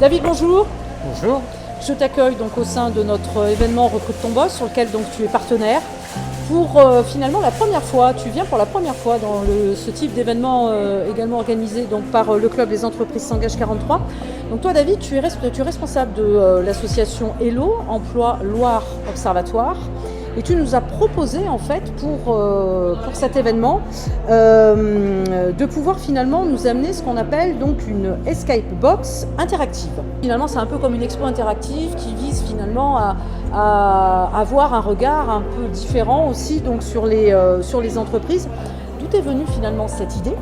David, bonjour. Bonjour. Je t'accueille donc au sein de notre événement Recrute ton boss, sur lequel donc tu es partenaire. Pour finalement la première fois, tu viens pour la première fois dans ce type d'événement également organisé donc, par le club des entreprises S'engage 43. Donc toi David, tu es responsable de l'association Hello, Emploi Loire Observatoire. Et tu nous as proposé en fait pour cet événement de pouvoir finalement nous amener ce qu'on appelle donc une escape box interactive. Finalement c'est un peu comme une expo interactive qui vise finalement à avoir un regard un peu différent aussi donc sur les entreprises. D'où est venue finalement cette idée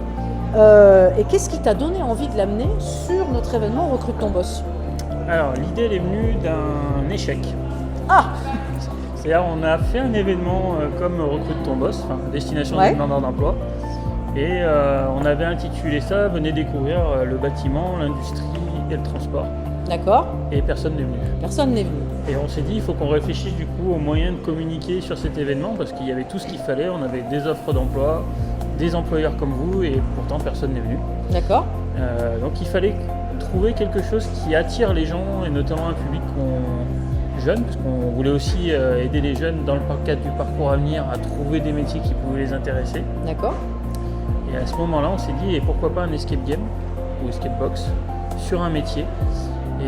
et qu'est-ce qui t'a donné envie de l'amener sur notre événement Recrute ton boss? Alors l'idée elle est venue d'un échec. Ah! C'est-à-dire on a fait un événement comme Recrute ton boss, enfin destination des demandeurs d'emploi. Et on avait intitulé ça « Venez découvrir le bâtiment, l'industrie et le transport ». D'accord. Et personne n'est venu. Personne n'est venu. Et on s'est dit il faut qu'on réfléchisse du coup aux moyens de communiquer sur cet événement parce qu'il y avait tout ce qu'il fallait. On avait des offres d'emploi, des employeurs comme vous et pourtant personne n'est venu. D'accord. Donc il fallait trouver quelque chose qui attire les gens et notamment un public jeunes, parce qu'on voulait aussi aider les jeunes dans le cadre du parcours à venir à trouver des métiers qui pouvaient les intéresser. D'accord. Et à ce moment-là, on s'est dit, et pourquoi pas un escape game ou escape box sur un métier.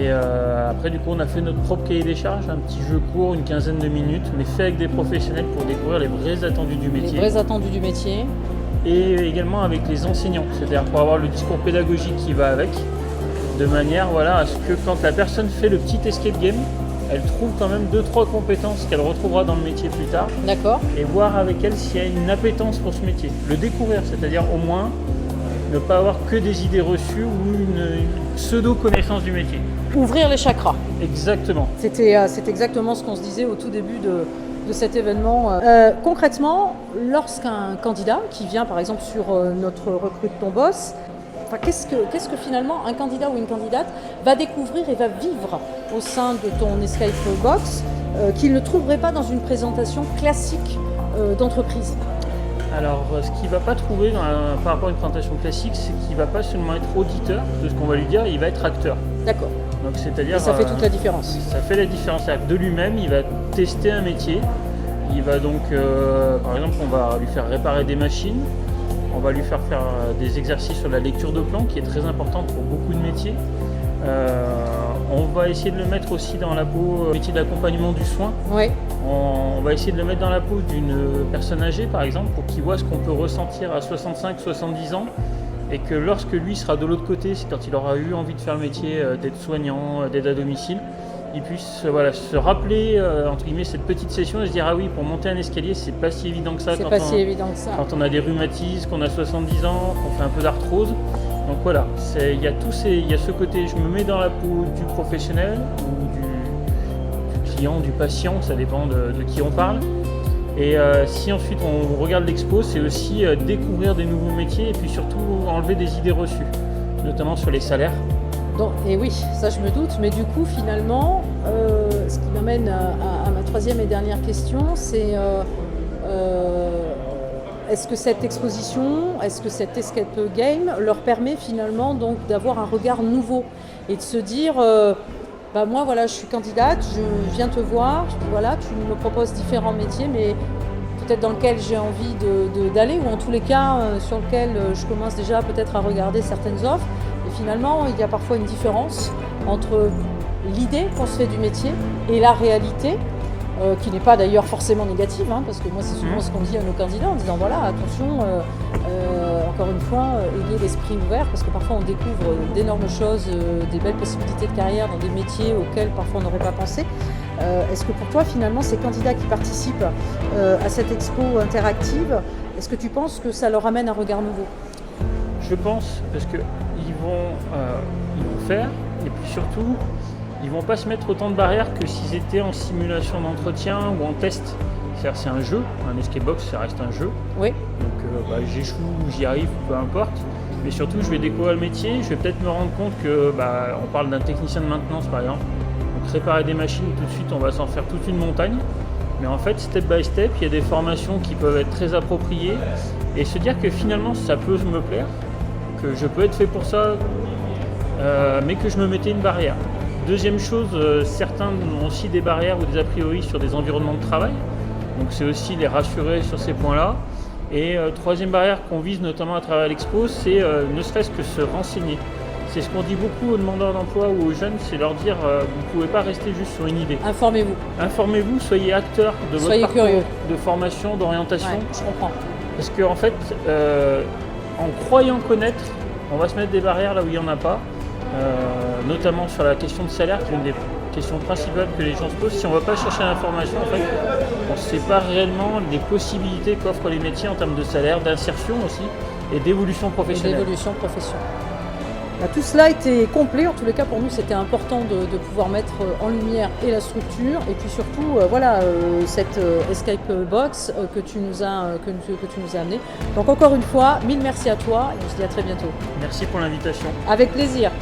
Et après, du coup, on a fait notre propre cahier des charges, un petit jeu court, une quinzaine de minutes, mais fait avec des professionnels pour découvrir les vrais attendus du métier. Les vrais attendus du métier. Et également avec les enseignants, c'est-à-dire pour avoir le discours pédagogique qui va avec, de manière à ce que quand la personne fait le petit escape game, elle trouve quand même 2-3 compétences qu'elle retrouvera dans le métier plus tard. D'accord. Et voir avec elle s'il y a une appétence pour ce métier. Le découvrir, c'est-à-dire au moins ne pas avoir que des idées reçues ou une pseudo-connaissance du métier. Ouvrir les chakras. Exactement. C'était exactement ce qu'on se disait au tout début de cet événement. Concrètement, lorsqu'un candidat qui vient par exemple sur notre Recrute ton boss, qu'est-ce que finalement un candidat ou une candidate va découvrir et va vivre au sein de ton escape box qu'il ne trouverait pas dans une présentation classique d'entreprise? Alors, ce qu'il ne va pas trouver par rapport à une présentation classique, c'est qu'il ne va pas seulement être auditeur de ce qu'on va lui dire, il va être acteur. D'accord. Donc, c'est-à-dire, et ça fait toute la différence. Ça fait la différence. C'est-à-dire que de lui-même, il va tester un métier. Il va donc, par exemple, on va lui faire réparer des machines. On va lui faire des exercices sur la lecture de plan qui est très importante pour beaucoup de métiers. On va essayer de le mettre aussi dans la peau métier d'accompagnement du soin. Oui. On va essayer de le mettre dans la peau d'une personne âgée par exemple pour qu'il voit ce qu'on peut ressentir à 65-70 ans et que lorsque lui sera de l'autre côté, c'est quand il aura eu envie de faire le métier d'être soignant, d'aide à domicile, il puisse se rappeler entre guillemets cette petite session et se dire ah oui, pour monter un escalier c'est pas si évident que ça quand on a des rhumatismes, qu'on a 70 ans, qu'on fait un peu d'arthrose. Donc voilà, il y a ce côté, je me mets dans la peau du professionnel ou du client, du patient, ça dépend de qui on parle. Et si ensuite on regarde l'expo, c'est aussi découvrir des nouveaux métiers et puis surtout enlever des idées reçues, notamment sur les salaires. Et oui, ça je me doute, mais du coup finalement, ce qui m'amène à ma troisième et dernière question, c'est est-ce que cette exposition, est-ce que cet escape game leur permet finalement donc d'avoir un regard nouveau et de se dire moi voilà, je suis candidate, je viens te voir, voilà, tu me proposes différents métiers, mais peut-être dans lequel j'ai envie d'aller ou en tous les cas sur lequel je commence déjà peut-être à regarder certaines offres. Et finalement, il y a parfois une différence entre l'idée qu'on se fait du métier et la réalité, qui n'est pas d'ailleurs forcément négative, parce que moi c'est souvent ce qu'on dit à nos candidats en disant voilà, attention, encore une fois, ayez l'esprit ouvert parce que parfois on découvre d'énormes choses, des belles possibilités de carrière dans des métiers auxquels parfois on n'aurait pas pensé. Est-ce que pour toi finalement ces candidats qui participent à cette expo interactive, est-ce que tu penses que ça leur amène un regard nouveau? Je pense, parce qu'ils vont faire, et puis surtout, ils ne vont pas se mettre autant de barrières que s'ils étaient en simulation d'entretien ou en test. C'est-à-dire c'est un jeu, un escape box, ça reste un jeu. Oui. Donc j'échoue ou j'y arrive, peu importe. Mais surtout, je vais découvrir le métier, je vais peut-être me rendre compte que, on parle d'un technicien de maintenance par exemple. Donc réparer des machines, tout de suite, on va s'en faire toute une montagne. Mais en fait, step by step, il y a des formations qui peuvent être très appropriées. Et se dire que finalement, ça peut me plaire, que je peux être fait pour ça, mais que je me mettais une barrière. Deuxième chose, certains ont aussi des barrières ou des a priori sur des environnements de travail, donc c'est aussi les rassurer sur ces points-là. Et troisième barrière qu'on vise notamment à travers l'expo, c'est ne serait-ce que se renseigner. C'est ce qu'on dit beaucoup aux demandeurs d'emploi ou aux jeunes, c'est leur dire vous ne pouvez pas rester juste sur une idée. Informez-vous. Informez-vous, soyez acteur de votre parcours curieux. De formation, d'orientation. Ouais, je comprends. Parce qu'en fait, en croyant connaître, on va se mettre des barrières là où il n'y en a pas, notamment sur la question de salaire, qui est une des questions principales que les gens se posent. Si on ne va pas chercher l'information, en fait, on ne sait pas réellement les possibilités qu'offrent les métiers en termes de salaire, d'insertion aussi, et d'évolution professionnelle. Tout cela était complet, en tous les cas pour nous c'était important de pouvoir mettre en lumière et la structure et puis surtout cette Escape Box que tu nous as amené. Donc encore une fois, mille merci à toi et on se dit à très bientôt. Merci pour l'invitation. Avec plaisir.